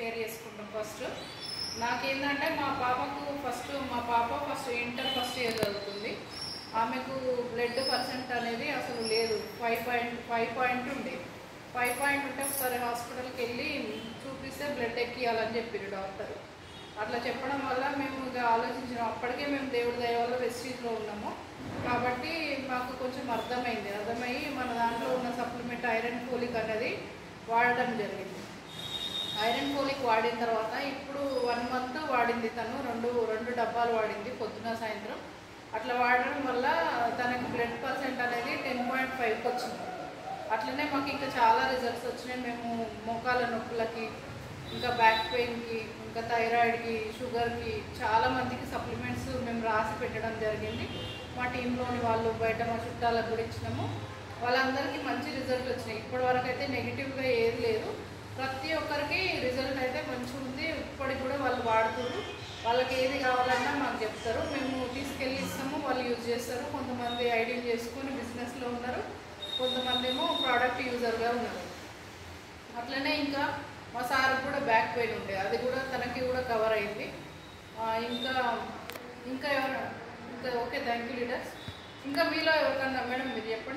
Share చేసుకుంటాం. First నాకేంటంటే మా పాప ఫస్ట్ ఇంటర్ ఫస్ట్ ఇయర్ చదువుతుంది. ఆమెకు బ్లడ్ పర్సెంట్ అనేది అసలు లేదు, 5 ఉండే. 5 ఉంటే ఒకసారి హాస్పిటల్కి వెళ్ళి చూపిస్తే బ్లడ్ ఎక్కియాలని చెప్పారు డాక్టర్. అట్లా చెప్పడం వల్ల మేము ఇక ఆలోచించినాం. అప్పటికే మేము దేవుడి దయ వల్ల వెస్టీజ్లో ఉన్నాము కాబట్టి మాకు కొంచెం అర్థమయ్యి మన దాంట్లో ఉన్న సప్లిమెంట్ ఐరన్ ఫోలిక్ అనేది వాడడం జరిగింది. ఐరన్ ఫోలిక్ వాడిన తర్వాత ఇప్పుడు 1 మంత్ వాడింది తను, రెండు డబ్బాలు వాడింది పొద్దున సాయంత్రం. అట్లా వాడడం వల్ల తనకి బ్లడ్ పర్సెంట్ అనేది 10.5కి వచ్చింది. అట్లనే మాకు ఇంకా చాలా రిజల్ట్స్ వచ్చినాయి. మేము మోకాల నొప్పులకి, ఇంకా బ్యాక్ పెయిన్కి, ఇంకా థైరాయిడ్కి, షుగర్కి చాలా మందికి సప్లిమెంట్స్ మేము రాసి పెట్టడం జరిగింది. మా టీంలోని వాళ్ళు బయట మా చుట్టాలకు కూడా ఇచ్చినాము. వాళ్ళందరికీ మంచి రిజల్ట్ వచ్చినాయి. ఇప్పటి వరకు అయితే నెగిటివ్గా ఏది లేదు. ప్రతి ఒక్కరికి రిజల్ట్ అయితే మంచిగా ఉంది. ఇప్పటికి కూడా వాళ్ళు వాడుతున్నారు. వాళ్ళకి ఏది కావాలన్నా మాకు చెప్తారు, మేము తీసుకెళ్ళి ఇస్తాము, వాళ్ళు యూజ్ చేస్తారు. కొంతమంది ఐడి చేసుకొని బిజినెస్లో ఉన్నారు, కొంతమంది ఏమో ప్రోడక్ట్ యూజర్గా ఉన్నారు. అట్లనే ఇంకా మా సార్ కూడా బ్యాక్ పెయిన్ ఉండే, అది కూడా తనకి కూడా కవర్ అయింది. ఇంకా ఓకే, థ్యాంక్ యూ లీడర్స్. ఇంకా మీలో ఎవరికన్నా మేడం మీరు చెప్పండి.